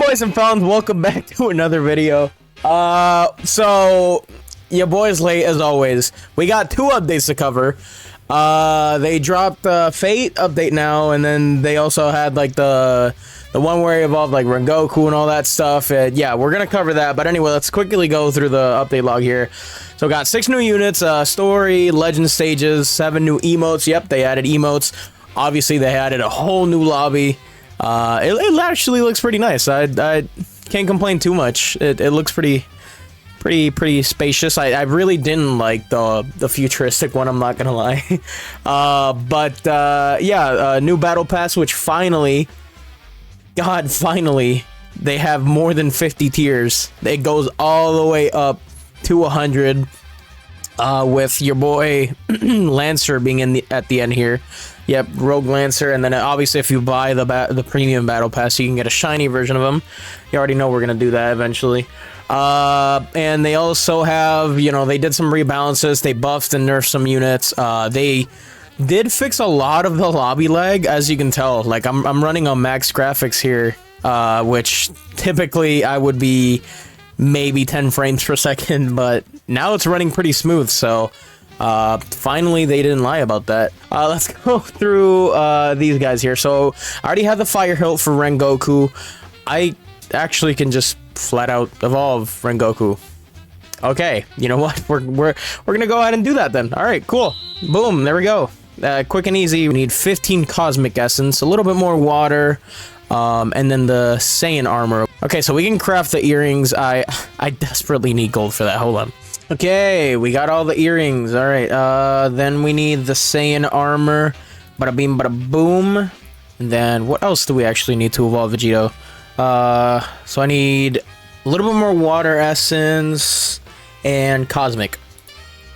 Boys and felons, welcome back to another video. So your boy's late as always. We got two updates to cover. They dropped the Fate update now, and then they also had like the one where he evolved like Rengoku and all that stuff. Yeah, we're gonna cover that. But anyway, let's quickly go through the update log here. So got 6 new units, story, legend stages, 7 new emotes. Yep, they added emotes. Obviously, they added a whole new lobby. It actually looks pretty nice. I can't complain too much. It looks pretty spacious. I really didn't like the futuristic one, I'm not gonna lie. Yeah, new battle pass, which finally, finally, they have more than 50 tiers. It goes all the way up to 100, with your boy Lancer being at the end here. Yep, Rogue Lancer, and then obviously if you buy the premium battle pass, you can get a shiny version of him. You already know we're gonna do that eventually. And they also have, you know, they did some rebalances. They buffed and nerfed some units. They did fix a lot of the lobby lag, as you can tell. Like I'm running on max graphics here, which typically I would be maybe 10 frames per second, but now it's running pretty smooth. So finally they didn't lie about that. Let's go through these guys here. So I already have the fire hilt for Rang Goku. I actually can just flat out evolve Rengoku. Okay, you know what? We're gonna go ahead and do that then. All right, cool. Boom, there we go. Quick and easy. We need 15 cosmic essence, a little bit more water, and then the Saiyan armor. Okay, so we can craft the earrings. I desperately need gold for that. Hold on. Okay, we got all the earrings. All right, then we need the Saiyan armor. Bada beam, bada boom. And then what else do we actually need to evolve Vegito? So I need a little bit more water essence and cosmic.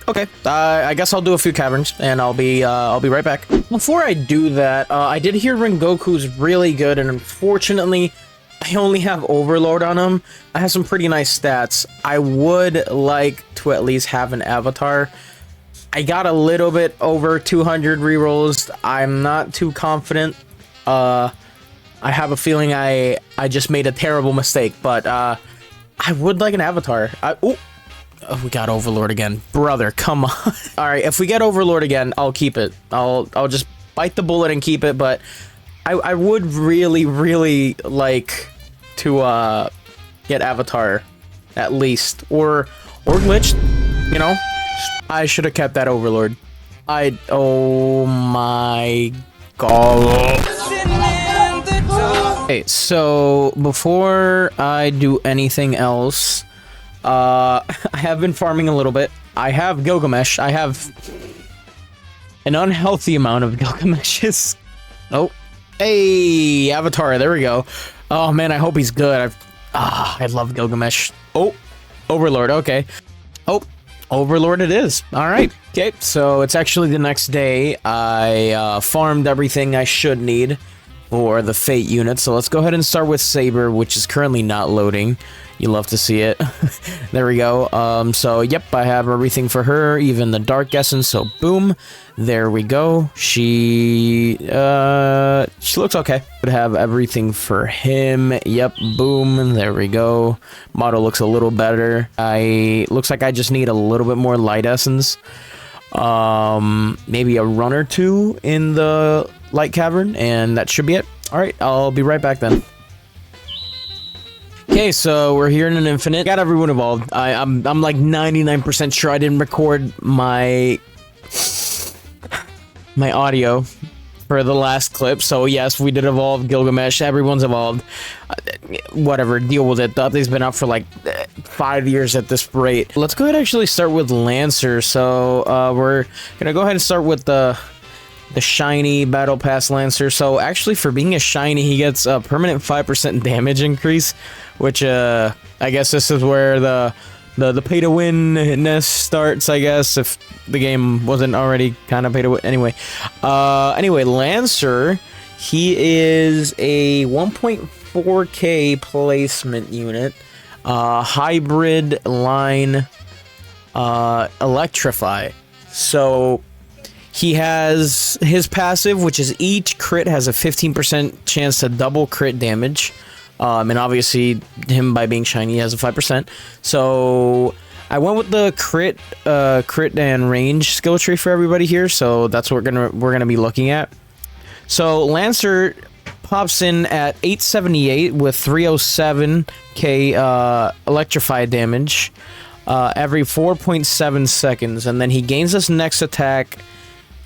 Okay, I guess I'll do a few caverns and I'll be right back. Before I do that, I did hear Rengoku's really good, and unfortunately, I only have Overlord on him. I have some pretty nice stats. I would like to at least have an avatar. I got a little bit over 200 rerolls. I'm not too confident. I have a feeling I just made a terrible mistake, but I would like an avatar. Oh, we got Overlord again, brother. Come on. All right, if we get Overlord again, I'll keep it. I'll just bite the bullet and keep it. But I would really like to get avatar at least, or glitched. You know, I should have kept that Overlord. Oh my god. Okay, so before I do anything else, I have been farming a little bit. I have Gilgamesh. I have an unhealthy amount of Gilgameshes. Oh, hey, Avatar. There we go. Oh man, I hope he's good. I love Gilgamesh. Oh, Overlord. Okay. Oh, Overlord it is. All right. Okay, so it's actually the next day. I farmed everything I should need for the Fate unit. So let's go ahead and start with Saber, which is currently not loading. You love to see it. There we go. So yep, I have everything for her, even the Dark Essence. So boom, there we go. She looks okay. Would have everything for him. Yep, boom, there we go. Model looks a little better. Looks like I just need a little bit more Light Essence. Maybe a run or two in the Light Cavern, and that should be it. All right, I'll be right back then. Okay, so we're here in an infinite. Got everyone evolved. I'm like 99% sure I didn't record my audio for the last clip. So yes, we did evolve Gilgamesh. Everyone's evolved. Whatever, deal with it. The update's been out for like 5 years at this rate. Let's go ahead and actually start with Lancer. So we're gonna go ahead and start with the shiny battle pass Lancer. So actually, for being a shiny, he gets a permanent 5% damage increase, which I guess this is where the pay to win-ness starts, I guess, if the game wasn't already kind of pay to win. Anyway, Lancer, he is a 1.4k placement unit, hybrid line, electrify. So He has his passive, which is each crit has a 15% chance to double crit damage. And obviously, him by being shiny has a 5%. So I went with the crit and range skill tree for everybody here. So that's what we're gonna be looking at. So Lancer pops in at 878 with 307k electrify damage every 4.7 seconds, and then he gains this next attack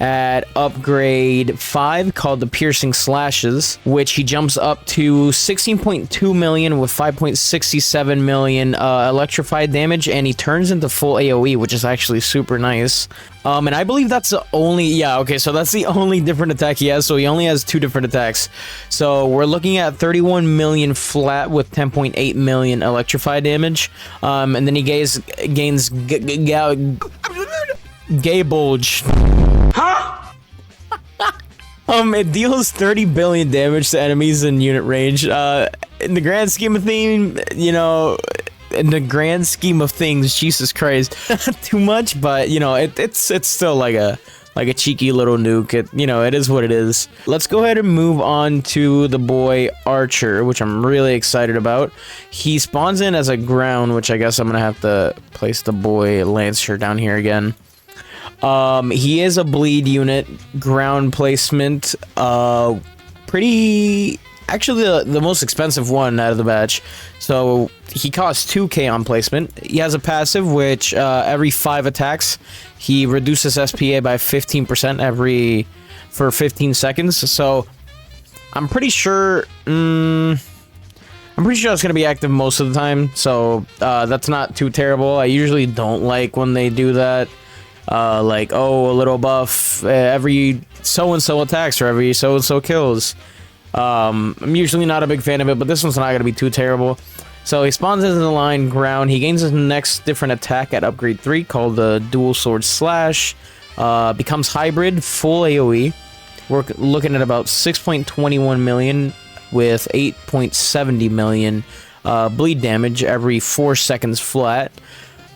at upgrade 5 called the Piercing Slashes, which he jumps up to 16.2 million with 5.67 million electrified damage, and he turns into full AoE, which is actually super nice. And I believe that's the only, yeah, okay, so that's the only different attack he has, so he only has 2 different attacks. So we're looking at 31 million flat with 10.8 million electrified damage, and then he gains Gay Bulge. Huh? It deals 30 billion damage to enemies in unit range. In the grand scheme of things, you know, in the grand scheme of things, Jesus Christ, too much, but you know, it's still like a cheeky little nuke. It is what it is. Let's go ahead and move on to the boy Archer, which I'm really excited about. He spawns in as a ground, which I guess I'm gonna have to place the boy Lancer down here again. He is a bleed unit, ground placement, pretty, actually the most expensive one out of the batch. So he costs 2k on placement. He has a passive, which, every 5 attacks, he reduces SPA by 15% for 15 seconds. So I'm pretty sure, it's gonna be active most of the time. So, that's not too terrible. I usually don't like when they do that. Like, oh, a little buff every so-and-so attacks or every so-and-so kills. I'm usually not a big fan of it, but this one's not going to be too terrible. So he spawns into the line ground. He gains his next different attack at upgrade 3 called the Dual Sword Slash. Becomes hybrid, full AoE. We're looking at about 6.21 million with 8.70 million bleed damage every 4 seconds flat.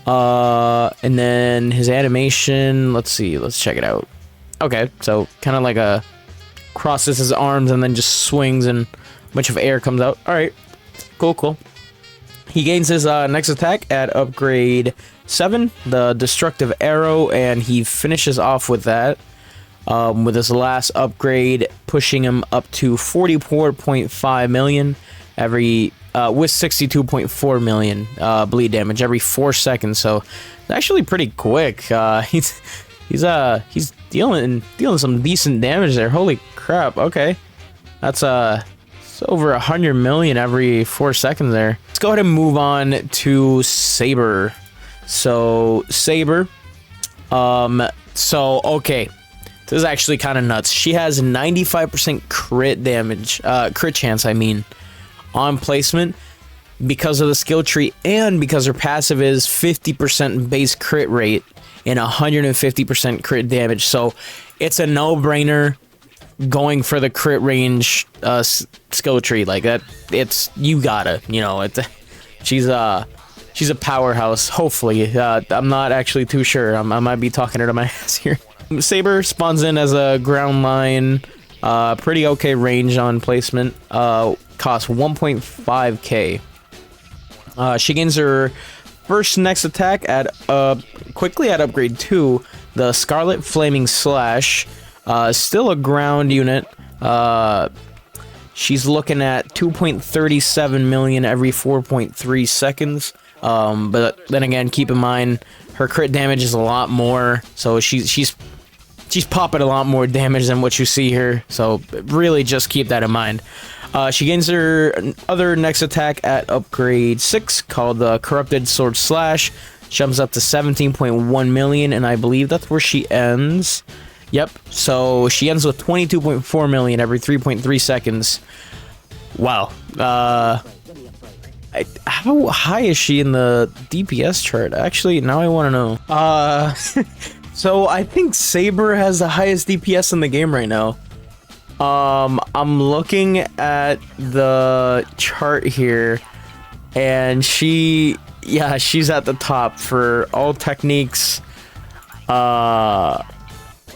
And then his animation, let's see, let's check it out. Okay, so kind of like a crosses his arms and then just swings and a bunch of air comes out. All right, cool. He gains his next attack at upgrade 7, the Destructive Arrow, and he finishes off with that. With his last upgrade, pushing him up to 44.5 million every with 62.4 million bleed damage every 4 seconds. So it's actually pretty quick. He's dealing some decent damage there. Holy crap! Okay, that's it's over 100 million every 4 seconds there. Let's go ahead and move on to Saber. So Saber, okay, this is actually kind of nuts. She has 95% crit damage, crit chance, I mean, on placement because of the skill tree and because her passive is 50% base crit rate and 150% crit damage. So it's a no-brainer going for the crit range skill tree like that. It's, you gotta, you know, she's a powerhouse. Hopefully, I'm not actually too sure. I might be talking her to my ass here. Saber spawns in as a ground line, pretty okay range on placement. Costs 1.5k. She gains her first next attack at quickly at upgrade 2, the Scarlet Flaming Slash. Still a ground unit. She's looking at 2.37 million every 4.3 seconds. But then again, keep in mind her crit damage is a lot more, so she's popping a lot more damage than what you see here. So really, just keep that in mind. She gains her other next attack at upgrade 6 called the Corrupted Sword Slash. Jumps up to 17.1 million, and I believe that's where she ends. Yep, so she ends with 22.4 million every 3.3 seconds. Wow. How high is she in the DPS chart? Actually, now I want to know. So I think Saber has the highest DPS in the game right now. I'm looking at the chart here, and she's at the top for all techniques.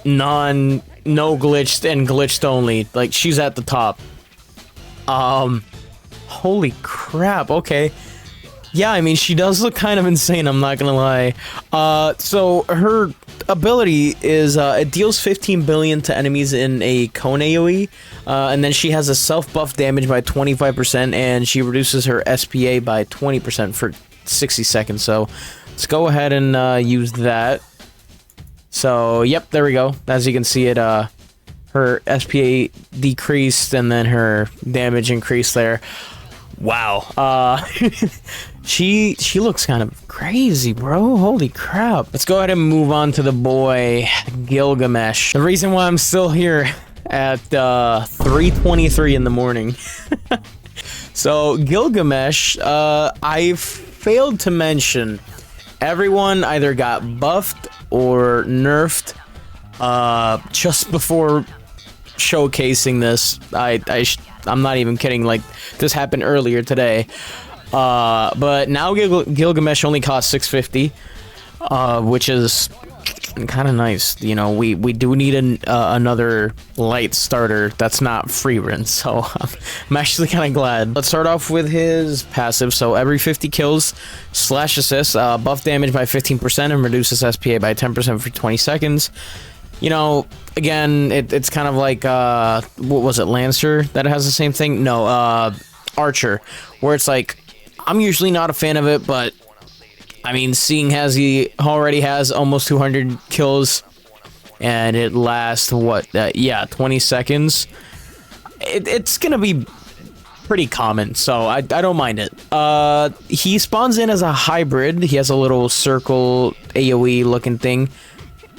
no glitched and glitched only. Like, she's at the top. Holy crap, okay. Yeah, I mean, she does look kind of insane, I'm not gonna lie. So her ability is, it deals 15 billion to enemies in a cone AoE, and then she has a self-buff damage by 25%, and she reduces her SPA by 20% for 60 seconds, so let's go ahead and use that. So, yep, there we go. As you can see, it, her SPA decreased, and then her damage increased there. Wow, she looks kind of crazy, bro. Holy crap. Let's go ahead and move on to the boy, Gilgamesh. The reason why I'm still here at 3:23 in the morning. So, Gilgamesh, I failed to mention, everyone either got buffed or nerfed just before showcasing this. I'm not even kidding, like, this happened earlier today. But now Gilgamesh only costs 650, which is kind of nice. You know, we do need another light starter that's not free run, so I'm actually kind of glad. Let's start off with his passive. So every 50 kills slash assists, buff damage by 15% and reduces SPA by 10% for 20 seconds. You know, again, it's kind of like, what was it, Lancer that has the same thing? No, Archer, where it's like, I'm usually not a fan of it, but, I mean, seeing as he already has almost 200 kills, and it lasts, what, yeah, 20 seconds, it's gonna be pretty common, so I don't mind it. He spawns in as a hybrid. He has a little circle AoE looking thing,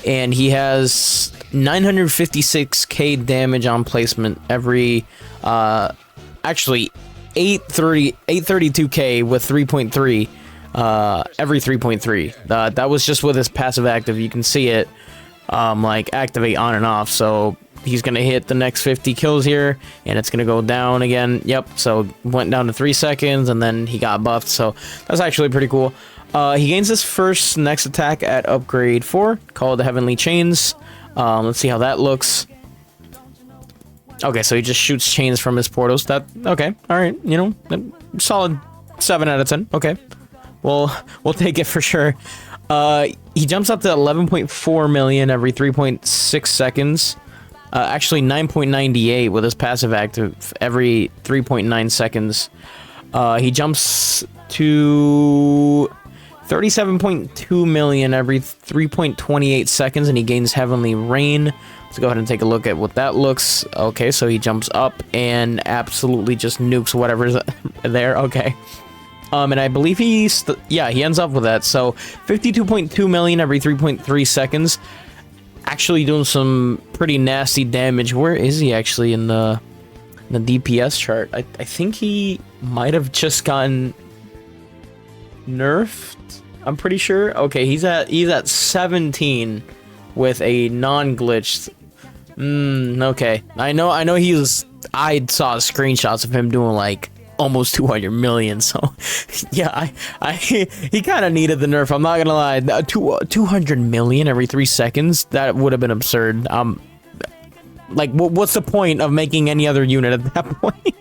and he has 956k damage on placement every, actually 832k with 3.3, every 3.3. That was just with his passive active. You can see it, like, activate on and off, so he's gonna hit the next 50 kills here, and it's gonna go down again. Yep, so went down to 3 seconds, and then he got buffed, so that's actually pretty cool. He gains his first next attack at upgrade 4, called the Heavenly Chains. Let's see how that looks. Okay, so he just shoots chains from his portals. Okay, alright, you know, solid 7 out of 10, okay. We'll take it for sure. He jumps up to 11.4 million every 3.6 seconds. Actually 9.98 with his passive active every 3.9 seconds. He jumps to 37.2 million every 3.28 seconds, and he gains Heavenly Rain. Let's go ahead and take a look at what that looks. Okay, so he jumps up and absolutely just nukes whatever's there. Okay. And I believe he ends up with that. So 52.2 million every 3.3 seconds. Actually doing some pretty nasty damage. Where is he actually in the DPS chart? I think he might have just gotten nerfed. I'm pretty sure. Okay, he's at 17 with a non-glitched. Okay. I know I saw screenshots of him doing like almost 200 million, so yeah, he kind of needed the nerf, I'm not gonna lie. 200 million every 3 seconds, that would have been absurd. Like, what's the point of making any other unit at that point?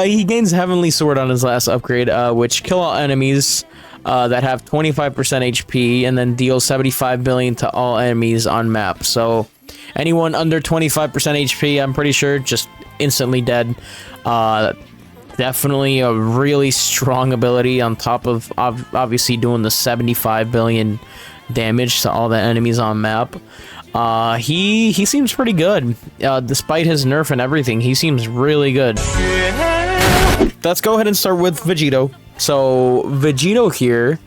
He gains Heavenly Sword on his last upgrade, which kill all enemies that have 25% HP, and then deal 75 billion to all enemies on map. So anyone under 25% HP, I'm pretty sure, just instantly dead. Definitely a really strong ability on top of obviously doing the 75 billion damage to all the enemies on map. He seems pretty good. Despite his nerf and everything, he seems really good. Let's go ahead and start with Vegito. So Vegito here,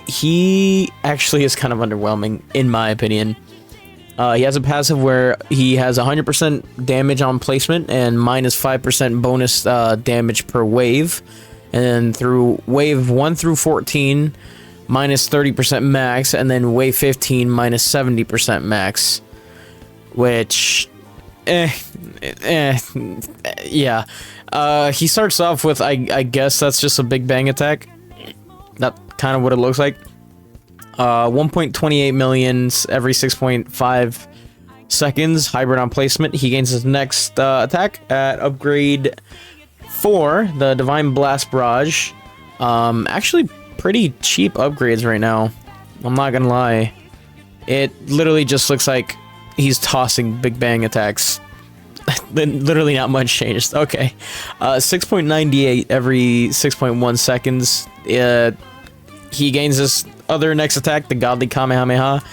he actually is kind of underwhelming in my opinion. He has a passive where he has 100% damage on placement and minus 5% bonus damage per wave. And then through wave 1 through 14, minus 30% max. And then wave 15, minus 70% max. Which, yeah. He starts off with, I guess that's just a Big Bang attack. That's kind of what it looks like. 1.28 million every 6.5 seconds. Hybrid on placement. He gains his next attack at upgrade 4, the Divine Blast Barrage. Actually pretty cheap upgrades right now. I'm not gonna lie. It literally just looks like he's tossing Big Bang attacks. Literally not much changed. Okay. 6.98 every 6.1 seconds. He gains his other next attack, the Godly Kamehameha.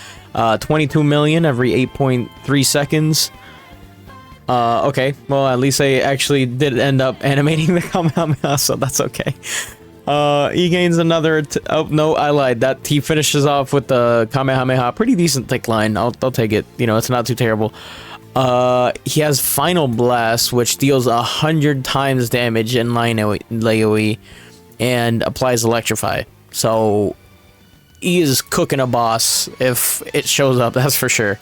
22 million every 8.3 seconds. Okay. Well, at least I actually did end up animating the Kamehameha, so that's okay. He gains another... oh, no, I lied. That he finishes off with the Kamehameha. Pretty decent thick line. I'll take it. You know, it's not too terrible. He has Final Blast, which deals 100 times damage in line AoE and applies Electrify. So he is cooking a boss if it shows up, that's for sure.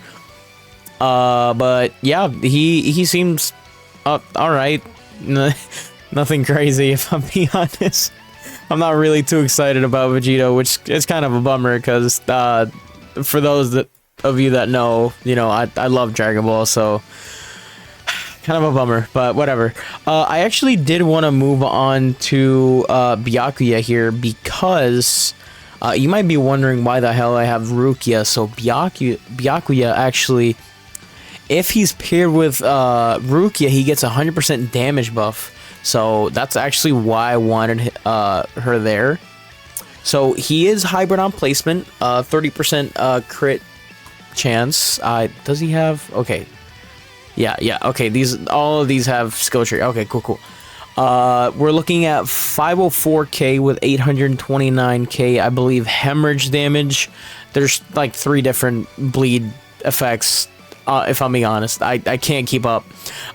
But yeah, he seems alright. Nothing crazy, if I'm being honest. I'm not really too excited about Vegito, which is kind of a bummer because for those of you that know, you know, I love Dragon Ball, so kind of a bummer, but whatever. I actually did want to move on to Byakuya here because you might be wondering why the hell I have Rukia. So Byakuya actually, if he's paired with Rukia, he gets 100% damage buff. So that's actually why I wanted her there. So he is hybrid on placement, 30% crit chance. Does he have? Okay. Yeah. Okay, all of these have skill tree. Okay, cool. We're looking at 504k with 829k, I believe, hemorrhage damage. There's like 3 different bleed effects. If I'm being honest, I can't keep up.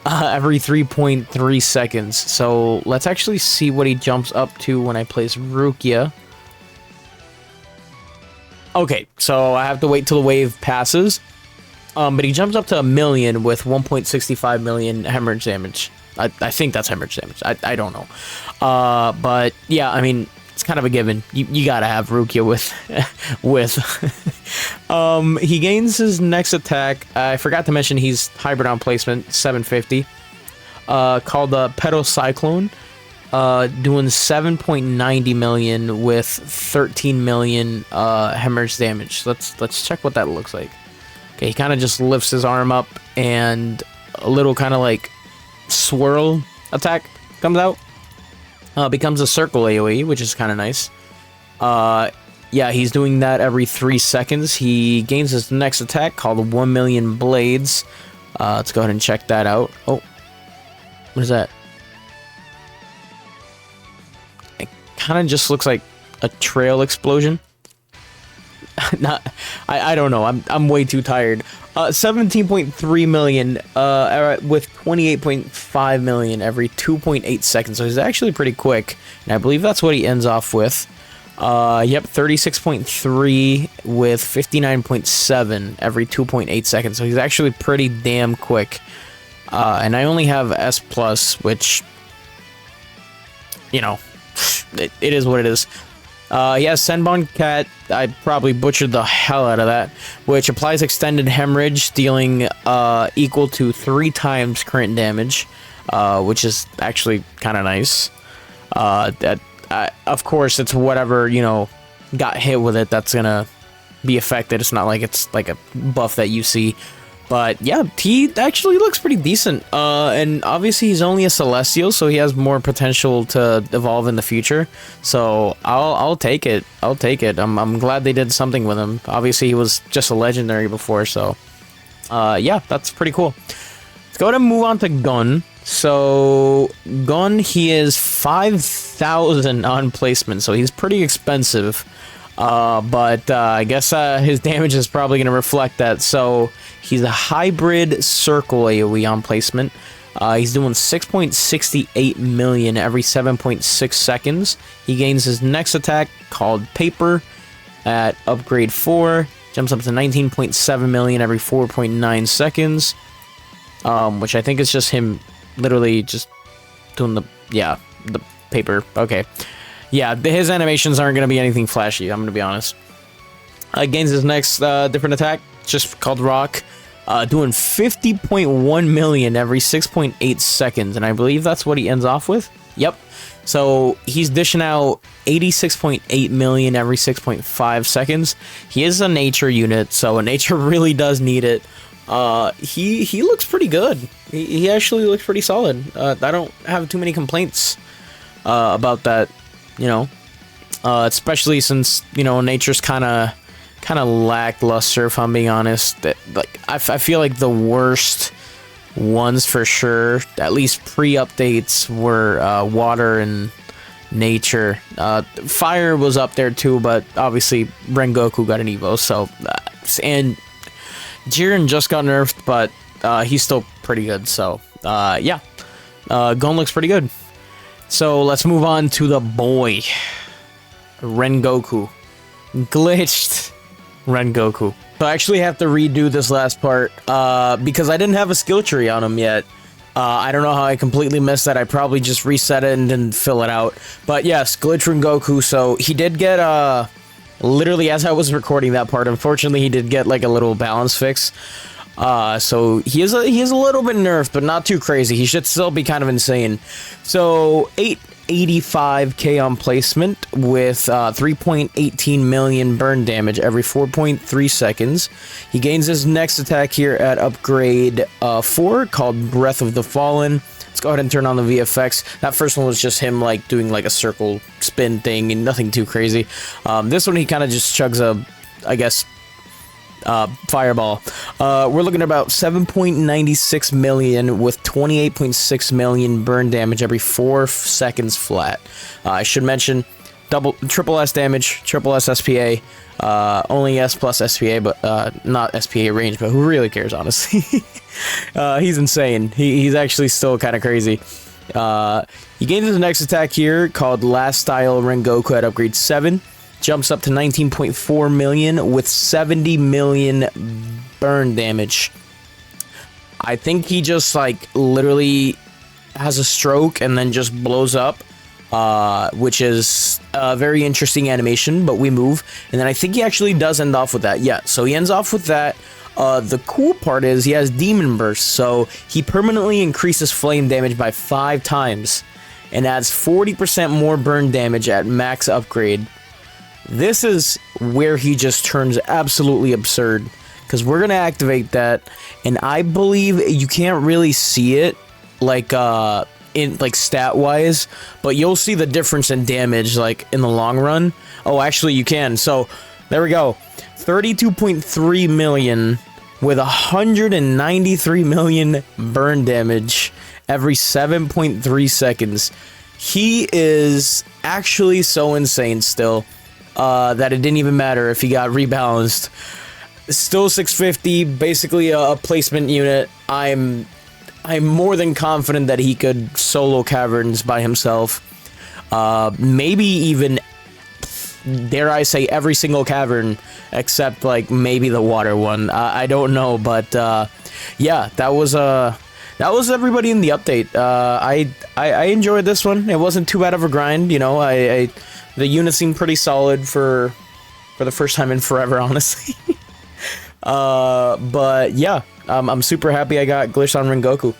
Every 3.3 seconds. So let's actually see what he jumps up to when I place Rukia. Okay, so I have to wait till the wave passes. But he jumps up to 1 million with 1.65 million hemorrhage damage. I think that's hemorrhage damage. I don't know. But yeah, I mean, it's kind of a given. You gotta have Rukia with. He gains his next attack. I forgot to mention he's hybrid on placement, 750. Called the Petal Cyclone. Doing 7.90 million with 13 million hemorrhage damage. Let's check what that looks like. Okay, he kind of just lifts his arm up and a little kind of like swirl attack comes out. Becomes a circle AoE, which is kind of nice. Yeah, he's doing that every 3 seconds. He gains his next attack called 1 million blades. Let's go ahead and check that out. Oh, what is that? It kind of just looks like a trail explosion. I don't know. I'm way too tired. 17.3 million with 28.5 million every 2.8 seconds. So he's actually pretty quick, and I believe that's what he ends off with. Yep, 36.3 with 59.7 every 2.8 seconds. So he's actually pretty damn quick. And I only have S plus, which, you know, it is what it is. He has Senbon Cat. I probably butchered the hell out of that, which applies extended hemorrhage, dealing equal to 3 times current damage, which is actually kind of nice. Of course, it's whatever, you know, got hit with it that's gonna be affected. It's not like it's like a buff that you see. But yeah, he actually looks pretty decent. And obviously he's only a Celestial, so he has more potential to evolve in the future. So I'll take it. I'll take it. I'm glad they did something with him. Obviously he was just a legendary before, so yeah, that's pretty cool. Let's go ahead and move on to Gun. So Gun, he is 5,000 on placement, so he's pretty expensive. But I guess his damage is probably going to reflect that. So he's a hybrid circle AoE on placement. He's doing 6.68 million every 7.6 seconds. He gains his next attack called Paper at upgrade 4. Jumps up to 19.7 million every 4.9 seconds. Which I think is just him literally just doing the paper. Okay. Yeah, his animations aren't going to be anything flashy, I'm going to be honest. Gains his next different attack, just called Rock. doing 50.1 million every 6.8 seconds, and I believe that's what he ends off with. Yep. So he's dishing out 86.8 million every 6.5 seconds. He is a nature unit, so a nature really does need it. He looks pretty good. He actually looks pretty solid. I don't have too many complaints about that, you know. Especially since, you know, nature's kind of lackluster, if I'm being honest. Like I feel like the worst ones for sure, at least pre-updates, were water and nature. Fire was up there too, but obviously Rengoku got an Evo, so and Jiren just got nerfed, but he's still pretty good, so yeah. Gon looks pretty good. So let's move on to the boy Rengoku. Glitched Rengoku. So I actually have to redo this last part because I didn't have a skill tree on him yet. I don't know how I completely missed that. I probably just reset it and didn't fill it out. But yes, Glitch Rengoku. So he did get literally as I was recording that part, unfortunately he did get like a little balance fix. So he is a little bit nerfed, but not too crazy. He should still be kind of insane. So 885k on placement with 3.18 million burn damage every 4.3 seconds. He gains his next attack here at upgrade 4 called Breath of the Fallen. Let's go ahead and turn on the VFX. That first one was just him like doing like a circle spin thing and nothing too crazy. This one he kind of just chugs a, I guess, fireball. We're looking at about 7.96 million with 28.6 million burn damage every 4 seconds flat. I should mention triple S damage, triple S SPA, only S plus SPA, but not SPA range, but who really cares, honestly? He's insane. He's actually still kind of crazy. He gains his next attack here called Last Style Rengoku at upgrade 7. Jumps up to 19.4 million with 70 million burn damage. I think he just like literally has a stroke and then just blows up, which is a very interesting animation, but we move. And then I think he actually does end off with that. Yeah, so he ends off with that. The cool part is he has Demon Burst, so he permanently increases flame damage by 5 times and adds 40% more burn damage at max upgrade. This is where he just turns absolutely absurd, because we're going to activate that, and I believe you can't really see it, like, in, like, stat-wise, but you'll see the difference in damage, like, in the long run. Oh, actually, you can. So, there we go. 32.3 million with 193 million burn damage every 7.3 seconds. He is actually so insane still. That it didn't even matter if he got rebalanced. Still 650, basically a placement unit. I'm more than confident that he could solo caverns by himself. Maybe even, dare I say, every single cavern except like maybe the water one. I don't know, but yeah, that was everybody in the update. I enjoyed this one. It wasn't too bad of a grind, you know. The unit seemed pretty solid for the first time in forever, honestly. But yeah, I'm super happy I got glitched on Rengoku.